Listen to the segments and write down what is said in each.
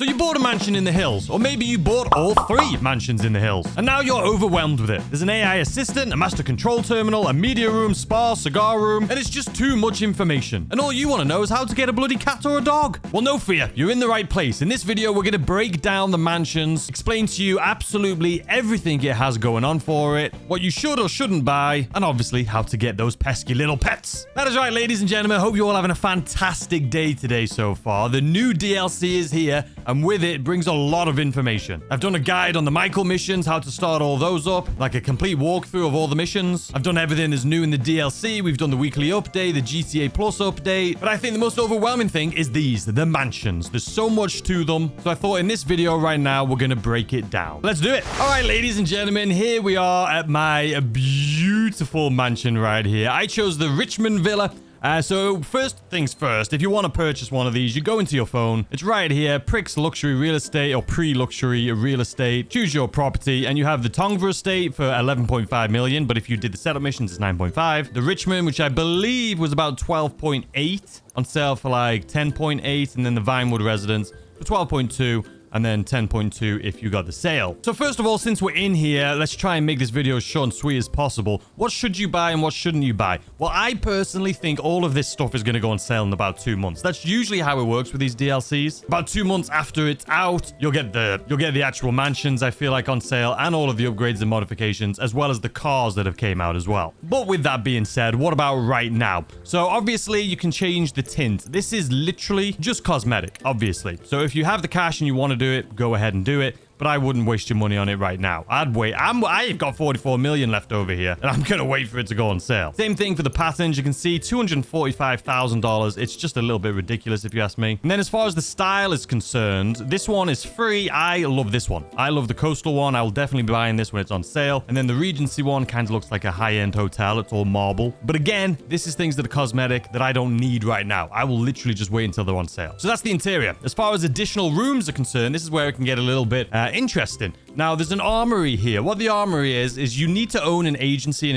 So you bought a mansion in the hills, or maybe you bought all 3 mansions in the hills, and now you're overwhelmed with it. There's an AI assistant, a master control terminal, a media room, spa, cigar room, and it's just too much information. And all you want to know is how to get a bloody cat or a dog. Well, no fear, you're in the right place. In this video, we're going to break down the mansions, explain to you absolutely everything it has going on for it, what you should or shouldn't buy, and obviously how to get those pesky little pets. That is right, ladies and gentlemen. Hope you're all having a fantastic day today so far. The new DLC is here, and with it brings a lot of information. I've done a guide on the Michael missions, how to start all those up, like a complete walkthrough of all the missions. I've done everything that's new in the DLC. We've done the weekly update, the GTA Plus update, but I think the most overwhelming thing is the mansions. There's so much to them, so I thought in this video right now, we're gonna break it down. Let's do it. All right, ladies and gentlemen, here we are at my beautiful mansion right here. I chose the Richmond Villa. So first things first, if you want to purchase one of these, you go into your phone. It's right here, Pricks Luxury Real Estate or Pre-Luxury Real Estate. Choose your property, and you have the Tongva Estate for 11.5 million, but if you did the setup missions, it's 9.5. The Richmond, which I believe was about 12.8, on sale for like 10.8, and then the Vinewood Residence for 12.2. And then 10.2 if you got the sale. So first of all, since we're in here, let's try and make this video as short and sweet as possible. What should you buy and what shouldn't you buy? Well, I personally think all of this stuff is going to go on sale in about 2 months. That's usually how it works with these DLCs. About 2 months after it's out, you'll get the actual mansions, I feel like, on sale, and all of the upgrades and modifications, as well as the cars that have came out as well. But with that being said, what about right now? So obviously you can change the tint. This is literally just cosmetic, obviously. So if you have the cash and you want to do it, go ahead and do it, but I wouldn't waste your money on it right now. I'd wait. I've got 44 million left over here, and I'm gonna wait for it to go on sale. Same thing for the patterns. You can see $245,000. It's just a little bit ridiculous if you ask me. And then as far as the style is concerned, this one is free. I love this one. I love the coastal one. I will definitely be buying this when it's on sale. And then the Regency one kind of looks like a high-end hotel. It's all marble. But again, this is things that are cosmetic that I don't need right now. I will literally just wait until they're on sale. So that's the interior. As far as additional rooms are concerned, this is where it can get a little bit interesting. Now, there's an armory here. What the armory is you need to own an agency in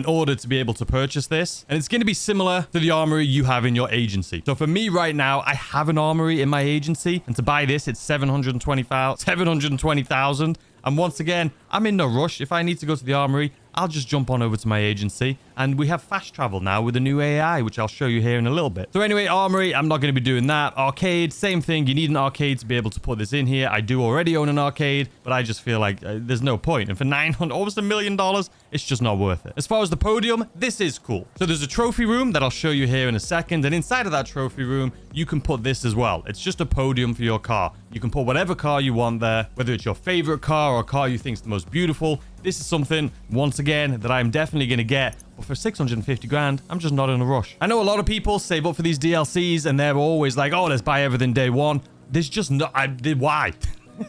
order to be able to purchase this. And it's going to be similar to the armory you have in your agency. So for me right now, I have an armory in my agency. And to buy this, it's $720,000. And once again, I'm in no rush. If I need to go to the armory, I'll just jump on over to my agency. And we have fast travel now with the new AI, which I'll show you here in a little bit. So anyway, armory, I'm not going to be doing that. Arcade, same thing. You need an arcade to be able to put this in here. I do already own an arcade, but I just feel like there's no point. And for almost $1 million, it's just not worth it. As far as the podium, this is cool. So there's a trophy room that I'll show you here in a second. And inside of that trophy room, you can put this as well. It's just a podium for your car. You can put whatever car you want there, whether it's your favorite car or a car you think is the most beautiful. This is something, once again, that I'm definitely going to get. But for 650 grand, I'm just not in a rush. I know a lot of people save up for these DLCs and they're always like, oh, let's buy everything day one. There's just no... why?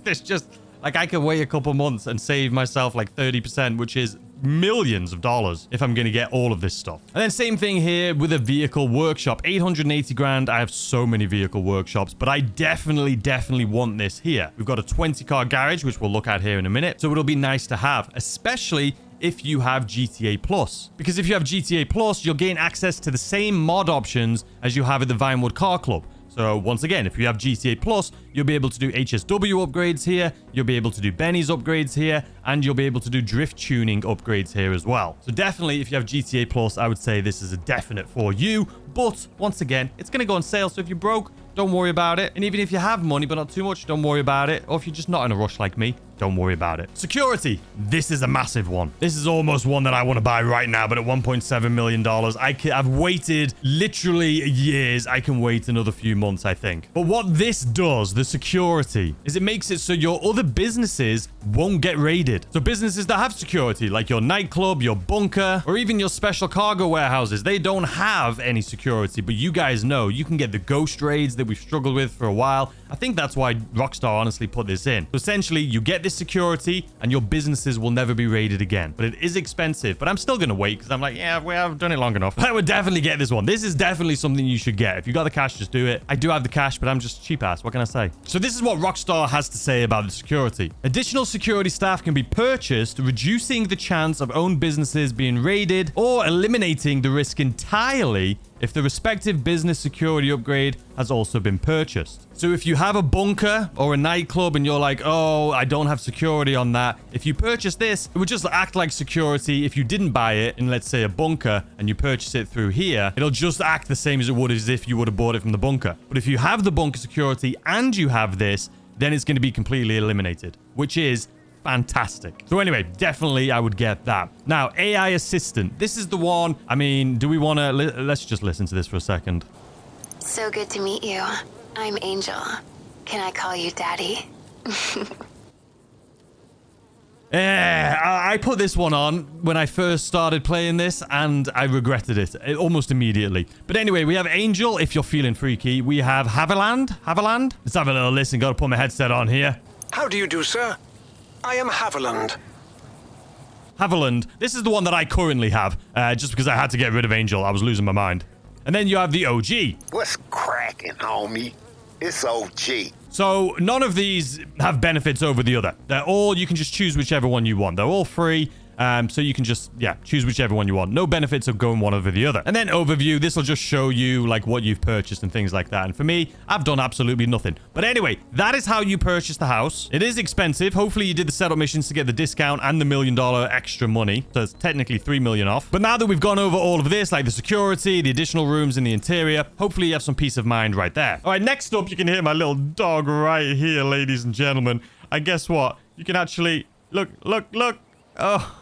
There's just... like, I can wait a couple months and save myself like 30%, which is millions of dollars if I'm going to get all of this stuff. And then same thing here with a vehicle workshop. 880 grand. I have so many vehicle workshops, but I definitely want this here. We've got a 20-car garage, which we'll look at here in a minute. So it'll be nice to have, especially if you have GTA Plus. Because if you have GTA Plus, you'll gain access to the same mod options as you have at the Vinewood Car Club. So once again, if you have GTA Plus, you'll be able to do HSW upgrades here, you'll be able to do Benny's upgrades here, and you'll be able to do drift tuning upgrades here as well. So definitely, if you have GTA Plus, I would say this is a definite for you. But once again, it's going to go on sale. So if you're broke, don't worry about it. And even if you have money, but not too much, don't worry about it. Or if you're just not in a rush like me, don't worry about it. Security. This is a massive one. This is almost one that I want to buy right now, but at $1.7 million. I've waited literally years. I can wait another few months, I think. But what this does, the security, is it makes it so your other businesses won't get raided. So businesses that have security, like your nightclub, your bunker, or even your special cargo warehouses, they don't have any security, but you guys know you can get the ghost raids that we've struggled with for a while. I think that's why Rockstar honestly put this in. So essentially, you get this security and your businesses will never be raided again. But it is expensive, but I'm still going to wait because I'm like, yeah, I've done it long enough. I would definitely get this one. This is definitely something you should get. If you got the cash, just do it. I do have the cash, but I'm just cheap ass. What can I say? So this is what Rockstar has to say about the security. Additional security staff can be purchased, reducing the chance of owned businesses being raided or eliminating the risk entirely if the respective business security upgrade has also been purchased. So if you have a bunker or a nightclub and you're like, oh, I don't have security on that, if you purchase this, it would just act like security. If you didn't buy it in, let's say, a bunker and you purchase it through here, it'll just act the same as it would as if you would have bought it from the bunker. But if you have the bunker security and you have this, then it's going to be completely eliminated, which is fantastic. So anyway, definitely I would get that. Now, AI assistant. This is the one. I mean, do we want to... Let's just listen to this for a second. So good to meet you. I'm Angel. Can I call you Daddy? I put this one on when I first started playing this, and I regretted it almost immediately. But anyway, we have Angel, if you're feeling freaky. We have Haviland. Let's have a little listen. Got to put my headset on here. How do you do, sir? I am Haviland. Haviland. This is the one that I currently have, just because I had to get rid of Angel. I was losing my mind. And then you have the OG. What's cracking, homie? It's OG. So none of these have benefits over the other. They're all, you can just choose whichever one you want. They're all free. So you can just, choose whichever one you want. No benefits of going one over the other. And then overview, this will just show you like what you've purchased and things like that. And for me, I've done absolutely nothing. But anyway, that is how you purchase the house. It is expensive. Hopefully you did the setup missions to get the discount and the $1 million extra money. So it's technically $3 million off. But now that we've gone over all of this, like the security, the additional rooms in the interior, hopefully you have some peace of mind right there. All right, next up, you can hear my little dog right here, ladies and gentlemen. And guess what? You can actually, look. Oh.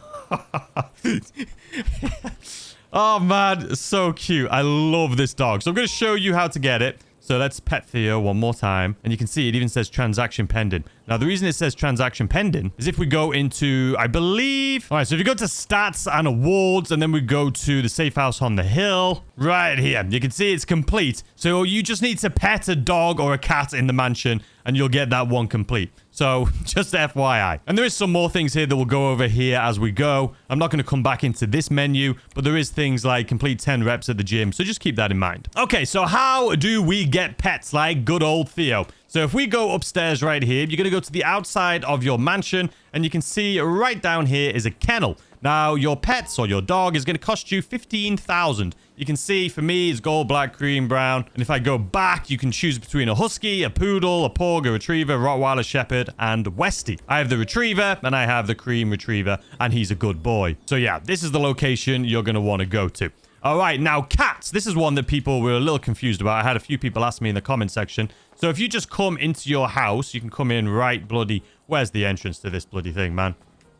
Oh man, so cute. I love this dog. So I'm going to show you how to get it. So let's pet Theo one more time. And you can see it even says transaction pending. Now, the reason it says transaction pending is if we go into, I believe... All right, so if you go to stats and awards, and then we go to the safe house on the hill, right here, you can see it's complete. So you just need to pet a dog or a cat in the mansion, and you'll get that one complete. So just FYI. And there is some more things here that we'll go over here as we go. I'm not going to come back into this menu, but there is things like complete 10 reps at the gym. So just keep that in mind. Okay, so how do we get pets like good old Theo? So if we go upstairs right here, you're going to go to the outside of your mansion, and you can see right down here is a kennel. Now, your pets or your dog is going to cost you 15,000. You can see for me, it's gold, black, cream, brown. And if I go back, you can choose between a husky, a poodle, a pug, a retriever, Rottweiler, shepherd, and Westie. I have the retriever, and I have the cream retriever, and he's a good boy. So yeah, this is the location you're going to want to go to. All right, now cats. This is one that people were a little confused about. I had a few people ask me in the comment section. So if you just come into your house, you can come in right bloody... Where's the entrance to this bloody thing, man?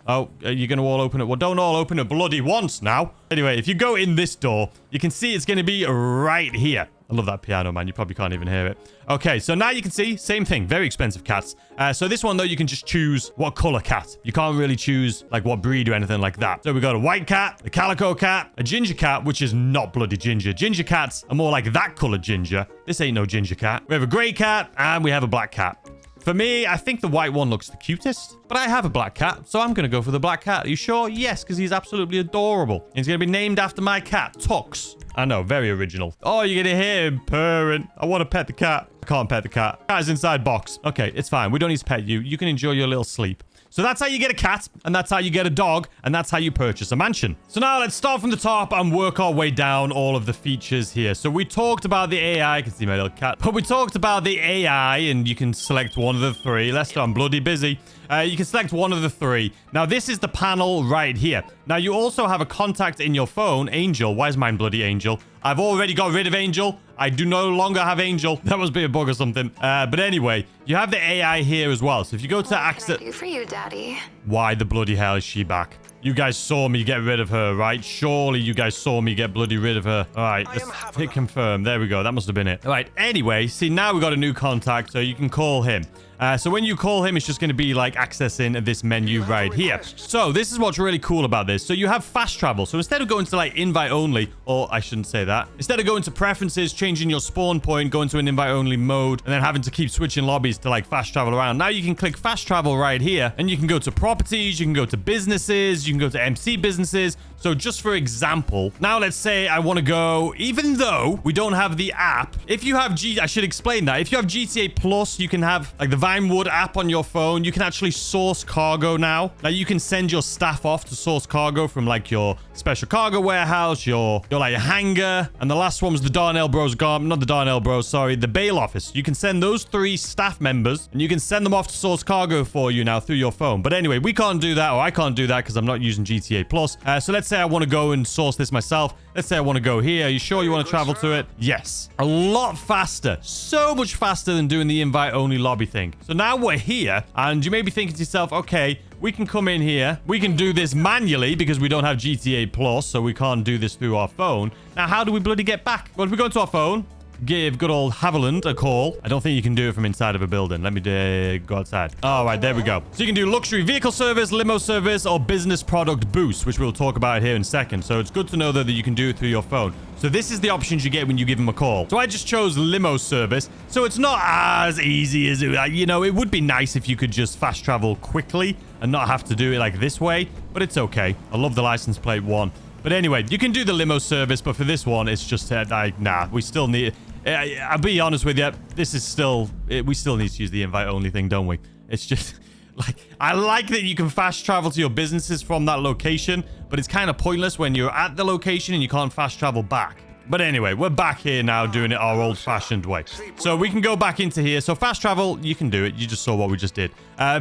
Oh, are you going to all open it? Well, don't all open it bloody once now. Anyway, if you go in this door, you can see it's going to be right here. I love that piano, man. You probably can't even hear it. Okay, so now you can see, same thing. Very expensive cats. So this one, though, you can just choose what color cat. You can't really choose, like, what breed or anything like that. So we got a white cat, a calico cat, a ginger cat, which is not bloody ginger. Ginger cats are more like that color ginger. This ain't no ginger cat. We have a gray cat, and we have a black cat. For me, I think the white one looks the cutest. But I have a black cat, so I'm going to go for the black cat. Are you sure? Yes, because he's absolutely adorable. He's going to be named after my cat, Tux. I know, very original. Oh, you're going to hear him purring. I want to pet the cat. I can't pet the cat. Cat is inside box. Okay, it's fine. We don't need to pet you. You can enjoy your little sleep. So that's how you get a cat, and that's how you get a dog, and that's how you purchase a mansion. So now let's start from the top and work our way down all of the features here. So we talked about the AI. I can see my little cat. But we talked about the AI, and you can select one of the three. Lester, I'm bloody busy. You can select one of the three. Now, this is the panel right here. Now, you also have a contact in your phone, Angel. Why is mine bloody Angel? I've already got rid of Angel. I do no longer have Angel. That must be a bug or something. But anyway, you have the AI here as well. So if you go to access... What can I do for you, Daddy? Why the bloody hell is she back? You guys saw me get rid of her, right? Surely you guys saw me get bloody rid of her. All right, let's hit confirm. There we go. That must have been it. All right, anyway, see, now we've got a new contact, so you can call him. So when you call him, it's just going to be like accessing this menu right here. So this is what's really cool about this. So you have fast travel. So instead of going to like invite only, or I shouldn't say that. Instead of going to preferences, changing your spawn point, going to an invite only mode, and then having to keep switching lobbies to like fast travel around. Now you can click fast travel right here, and you can go to properties, you can go to businesses, you can go to MC businesses. So just for example, now let's say I want to go, even though we don't have the app, if you have I should explain that. If you have GTA Plus, you can have like the Vinewood app on your phone. You can actually source cargo now. Now you can send your staff off to source cargo from like your special cargo warehouse, your like hangar. And the last one was the Darnell Bros not the Darnell Bros, sorry, the bail office. You can send those 3 staff members and you can send them off to source cargo for you now through your phone. But anyway, we can't do that, or I can't do that because I'm not using GTA Plus. So let's say I want to go and source this myself. Let's say I want to go here. Are you sure you want to travel to it? Yes. A lot faster. So much faster than doing the invite-only lobby thing. So now we're here, and you may be thinking to yourself, okay, we can come in here. We can do this manually because we don't have GTA Plus, so we can't do this through our phone. Now, how do we bloody get back? Well, if we go into our phone, give good old Haviland a call. I don't think you can do it from inside of a building. Let me go outside. All right, there we go. So you can do luxury vehicle service, limo service, or business product boost, which we'll talk about here in a second. So it's good to know that you can do it through your phone. So this is the options you get when you give them a call. So I just chose limo service. So it's not as easy as it, you know, it would be nice if you could just fast travel quickly and not have to do it like this way, but it's okay. I love the license plate one. But anyway, you can do the limo service, but for this one, it's just like, nah, we still need... I'll be honest with you. This is still... we still need to use the invite-only thing, don't we? It's just... like, I like that you can fast travel to your businesses from that location, but it's kind of pointless when you're at the location and you can't fast travel back. But anyway, we're back here now doing it our old-fashioned way. So we can go back into here. So fast travel, you can do it. You just saw what we just did.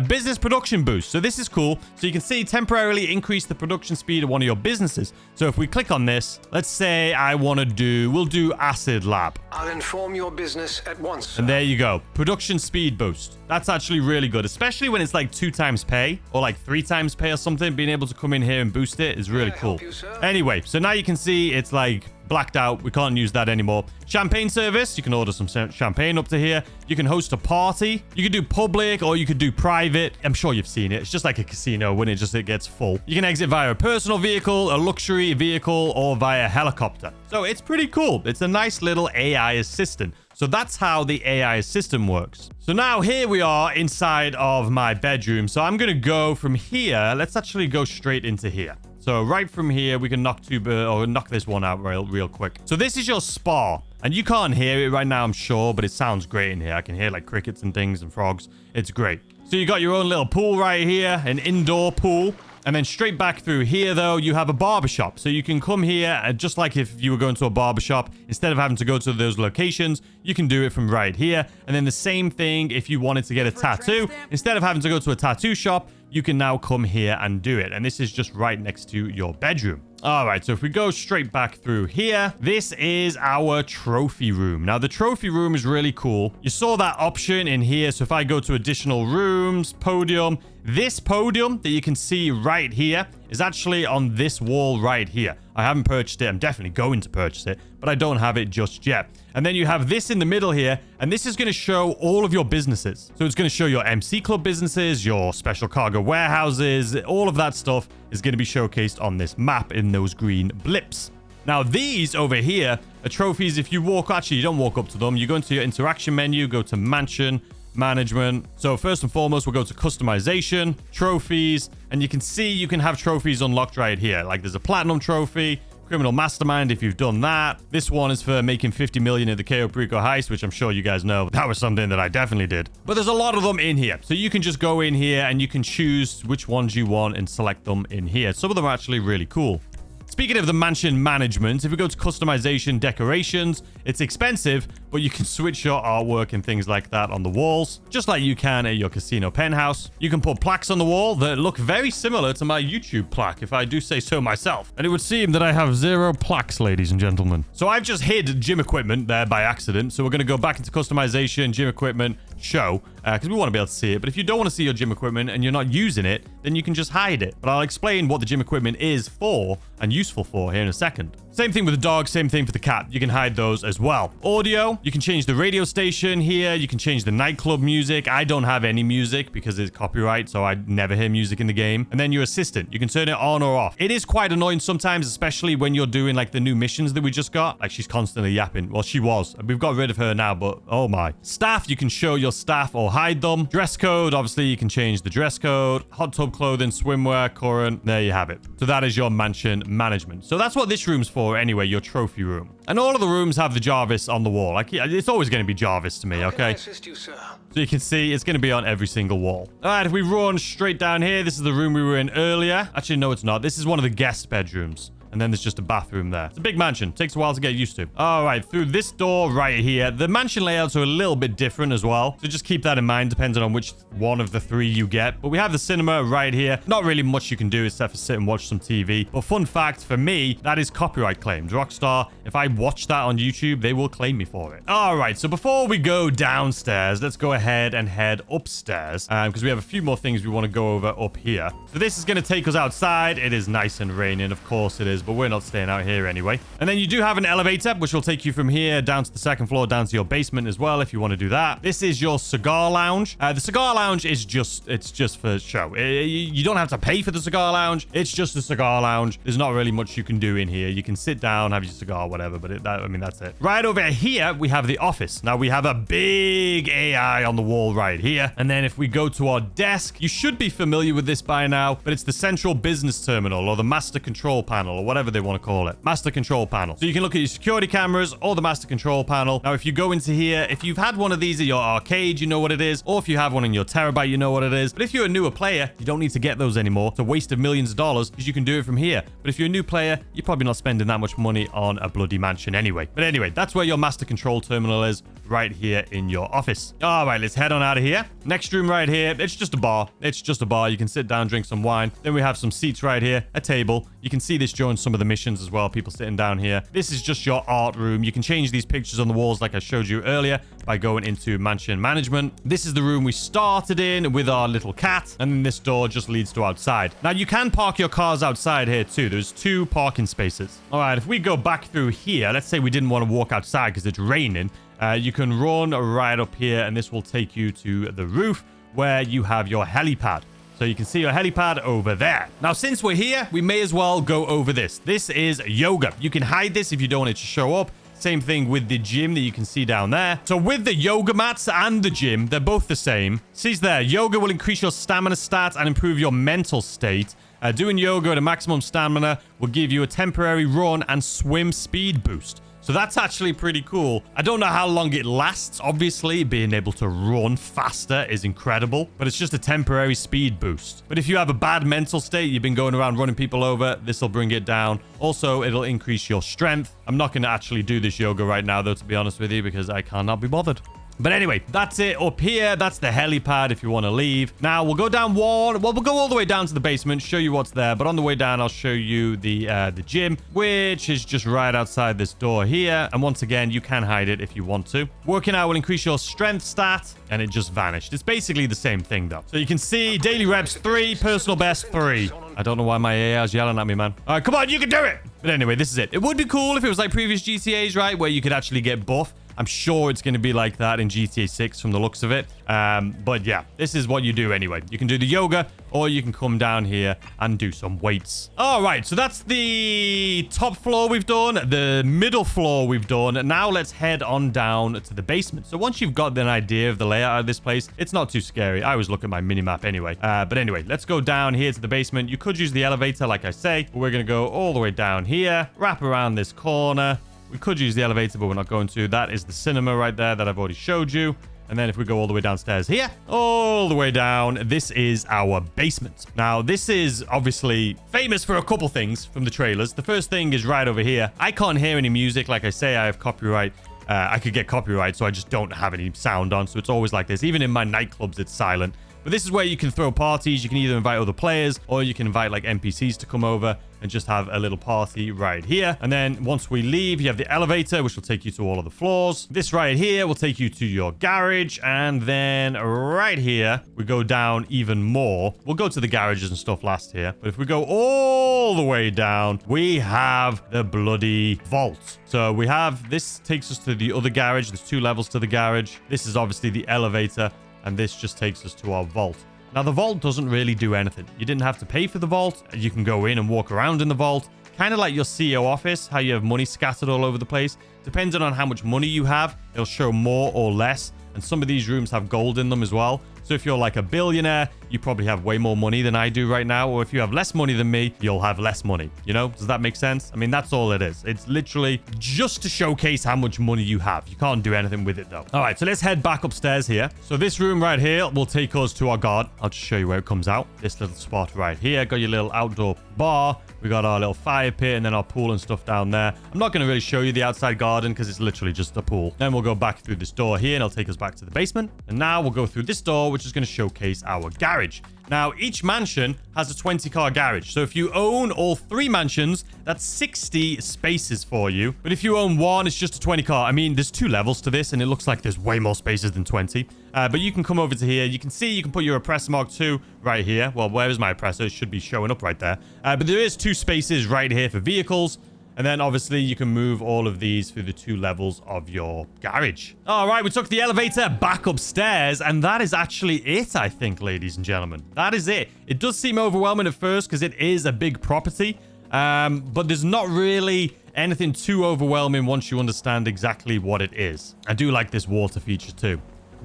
Business production boost. So this is cool. So you can see temporarily increase the production speed of one of your businesses. So if we click on this, let's say I want to do, we'll do Acid Lab. I'll inform your business at once. And there you go. Production speed boost. That's actually really good, especially when it's like 2 times pay or like 3 times pay or something. Being able to come in here and boost it is really cool. Anyway, so now you can see it's like blacked out. We can't use that anymore. Champagne service. You can order some champagne up to here. You can host a party. You can do public or you could do private. I'm sure you've seen it. It's just like a casino when it gets full. You can exit via a personal vehicle, a luxury vehicle, or via helicopter. So it's pretty cool. It's a nice little AI assistant. So that's how the AI assistant works. So now here we are inside of my bedroom. So I'm going to go from here. Let's actually go straight into here. So right from here, we can knock this one out real quick. So this is your spa. And you can't hear it right now, I'm sure, but it sounds great in here. I can hear like crickets and things and frogs. It's great. So you got your own little pool right here, an indoor pool. And then straight back through here, though, you have a barbershop. So you can come here, just like if you were going to a barbershop, instead of having to go to those locations, you can do it from right here. And then the same thing if you wanted to get a tattoo. Instead of having to go to a tattoo shop, you can now come here and do it. And this is just right next to your bedroom. All right, so if we go straight back through here, this is our trophy room. Now, the trophy room is really cool. You saw that option in here. So if I go to additional rooms, podium, this podium that you can see right here is actually on this wall right here. I haven't purchased it. I'm definitely going to purchase it, but I don't have it just yet. And then you have this in the middle here, and this is going to show all of your businesses. So it's going to show your MC Club businesses, your special cargo warehouses, all of that stuff is going to be showcased on this map in those green blips. Now, these over here are trophies. If you walk, actually, you don't walk up to them. You go into your interaction menu, go to mansion, management. So first and foremost, we'll go to customization, trophies, and you can see you can have trophies unlocked right here. Like there's a platinum trophy, criminal mastermind if you've done that. This one is for making 50 million in the Cayo Perico heist, which I'm sure you guys know. That was something that I definitely did. But there's a lot of them in here. So you can just go in here and you can choose which ones you want and select them in here. Some of them are actually really cool. Speaking of the mansion management, if we go to customization decorations, it's expensive, but you can switch your artwork and things like that on the walls, just like you can at your casino penthouse. You can put plaques on the wall that look very similar to my YouTube plaque, if I do say so myself. And it would seem that I have 0 plaques, ladies and gentlemen. So I've just hid gym equipment there by accident. So we're going to go back into customization, gym equipment, show, because we want to be able to see it. But if you don't want to see your gym equipment and you're not using it, then you can just hide it. But I'll explain what the gym equipment is for and useful for here in a second. Same thing with the dog, same thing for the cat. You can hide those as well. Audio, you can change the radio station here. You can change the nightclub music. I don't have any music because it's copyright, so I never hear music in the game. And then your assistant, you can turn it on or off. It is quite annoying sometimes, especially when you're doing like the new missions that we just got. Like she's constantly yapping. Well, she was. We've got rid of her now, but oh my. Staff, you can show your staff or hide them. Dress code, obviously you can change the dress code. Hot tub clothing, swimwear, current. There you have it. So that is your mansion management. So that's what this room's for anyway, your trophy room. And all of the rooms have the Jarvis on the wall. Like, it's always going to be Jarvis to me, How can I okay? assist you, sir? So you can see it's going to be on every single wall. All right, if we run straight down here, this is the room we were in earlier. Actually, no, it's not. This is one of the guest bedrooms. And then there's just a bathroom there. It's a big mansion. Takes a while to get used to. All right, through this door right here. The mansion layouts are a little bit different as well. So just keep that in mind, depending on which one of the three you get. But we have the cinema right here. Not really much you can do except for sit and watch some TV. But fun fact for me, that is copyright claimed. Rockstar, if I watch that on YouTube, they will claim me for it. All right, so before we go downstairs, let's go ahead and head upstairs. Because we have a few more things we want to go over up here. So this is going to take us outside. It is nice and raining. Of course it is. But we're not staying out here anyway. And then you do have an elevator, which will take you from here down to the second floor, down to your basement as well, if you want to do that. This is your cigar lounge. The cigar lounge is it's just for show. You don't have to pay for the cigar lounge. It's just a cigar lounge. There's not really much you can do in here. You can sit down, have your cigar, whatever, but that's it. Right over here, we have the office. Now, we have a big AI on the wall right here. And then if we go to our desk, you should be familiar with this by now, but it's the central business terminal or the master control panel or whatever they want to call it. Master control panel. So you can look at your security cameras or the master control panel. Now, if you go into here, if you've had one of these at your arcade, you know what it is. Or if you have one in your terabyte, you know what it is. But if you're a newer player, you don't need to get those anymore. It's a waste of millions of dollars because you can do it from here. But if you're a new player, you're probably not spending that much money on a bloody mansion anyway. But anyway, that's where your master control terminal is, right here in your office. All right, let's head on out of here. Next room right here, it's just a bar. It's just a bar. You can sit down, drink some wine. Then we have some seats right here, a table. You can see this during some of the missions as well, people sitting down here. This is just your art room. You can change these pictures on the walls like I showed you earlier by going into mansion management. This is the room we started in with our little cat, and then this door just leads to outside. Now, you can park your cars outside here too. There's 2 parking spaces. All right, if we go back through here, let's say we didn't want to walk outside because it's raining. You can run right up here, and this will take you to the roof where you have your helipad. So you can see your helipad over there. Now, since we're here, we may as well go over this. This is yoga. You can hide this if you don't want it to show up. Same thing with the gym that you can see down there. So with the yoga mats and the gym, they're both the same. See there, yoga will increase your stamina stats and improve your mental state. Doing yoga at a maximum stamina will give you a temporary run and swim speed boost. So that's actually pretty cool. I don't know how long it lasts. Obviously, being able to run faster is incredible, but it's just a temporary speed boost. But if you have a bad mental state, you've been going around running people over, this will bring it down. Also, it'll increase your strength. I'm not going to actually do this yoga right now, though, to be honest with you, because I cannot be bothered. But anyway, that's it up here. That's the helipad if you want to leave. Now, we'll go down one. Well, we'll go all the way down to the basement, show you what's there. But on the way down, I'll show you the gym, which is just right outside this door here. And once again, you can hide it if you want to. Working out will increase your strength stat, and it just vanished. It's basically the same thing, though. So you can see daily reps 3, personal best 3. I don't know why my AI is yelling at me, man. All right, come on, you can do it. But anyway, this is it. It would be cool if it was like previous GTAs, right, where you could actually get buff. I'm sure it's going to be like that in GTA 6 from the looks of it. But yeah, this is what you do anyway. You can do the yoga, or you can come down here and do some weights. All right, so that's the top floor we've done, the middle floor we've done. Now let's head on down to the basement. So once you've got an idea of the layout of this place, it's not too scary. I always look at my mini-map anyway. But anyway, let's go down here to the basement. You could use the elevator, like I say, but we're going to go all the way down here, wrap around this corner. We could use the elevator, but we're not going to. That is the cinema right there that I've already showed you. And then if we go all the way downstairs here, all the way down, this is our basement. Now, this is obviously famous for a couple things from the trailers. The first thing is right over here. I can't hear any music. Like I say, I have copyright. I could get copyright, so I just don't have any sound on. So it's always like this. Even in my nightclubs, it's silent. But this is where you can throw parties. You can either invite other players or you can invite like NPCs to come over and just have a little party right here. And then once we leave, you have the elevator, which will take you to all of the floors. This right here will take you to your garage. And then right here, we go down even more. We'll go to the garages and stuff last here. But if we go all the way down, we have the bloody vault. So we have, this takes us to the other garage. There's 2 levels to the garage. This is obviously the elevator. And this just takes us to our vault. Now, the vault doesn't really do anything. You didn't have to pay for the vault. You can go in and walk around in the vault. Kind of like your CEO office, how you have money scattered all over the place. Depending on how much money you have, it'll show more or less. And some of these rooms have gold in them as well. So if you're like a billionaire, you probably have way more money than I do right now. Or if you have less money than me, you'll have less money. You know, does that make sense? I mean, that's all it is. It's literally just to showcase how much money you have. You can't do anything with it though. All right, so let's head back upstairs here. So this room right here will take us to our garden. I'll just show you where it comes out. This little spot right here. Got your little outdoor bar. We got our little fire pit and then our pool and stuff down there. I'm not going to really show you the outside garden because it's literally just a pool. Then we'll go back through this door here and it'll take us back to the basement. And now we'll go through this door, which is going to showcase our garage. Now, each mansion has a 20-car garage. So if you own all 3 mansions, that's 60 spaces for you. But if you own one, it's just a 20-car. I mean, there's 2 levels to this, and it looks like there's way more spaces than 20. But you can come over to here. You can see you can put your oppressor mark 2 right here. Well, where is my oppressor? It should be showing up right there. But there is 2 spaces right here for vehicles. And then obviously you can move all of these through the 2 levels of your garage. All right, we took the elevator back upstairs and that is actually it, I think, ladies and gentlemen. That is it. It does seem overwhelming at first because it is a big property. But there's not really anything too overwhelming once you understand exactly what it is. I do like this water feature too.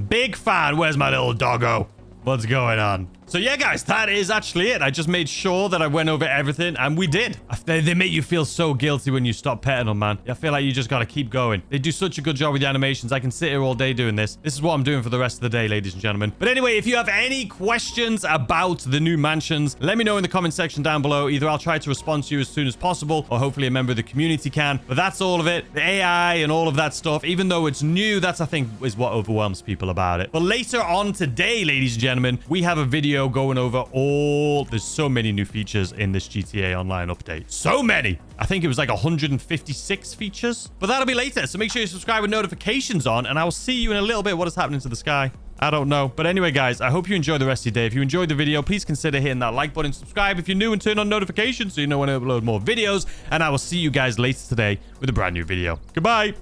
Big fan. Where's my little doggo? What's going on? So yeah, guys, that is actually it. I just made sure that I went over everything, and we did. They make you feel so guilty when you stop petting them, man. I feel like you just got to keep going. They do such a good job with the animations. I can sit here all day doing this. This is what I'm doing for the rest of the day, ladies and gentlemen. But anyway, if you have any questions about the new mansions, let me know in the comment section down below. Either I'll try to respond to you as soon as possible, or hopefully a member of the community can. But that's all of it. The AI and all of that stuff, even though it's new, that's, I think, is what overwhelms people about it. But later on today, ladies and gentlemen, we have a video going over there's so many new features in this GTA Online update. So many. I think it was like 156 features. But that'll be later. So make sure you subscribe with notifications on. And I will see you in a little bit. What is happening to the sky? I don't know. But anyway, guys, I hope you enjoy the rest of your day. If you enjoyed the video, please consider hitting that like button. Subscribe if you're new and turn on notifications so you know when I upload more videos. And I will see you guys later today with a brand new video. Goodbye.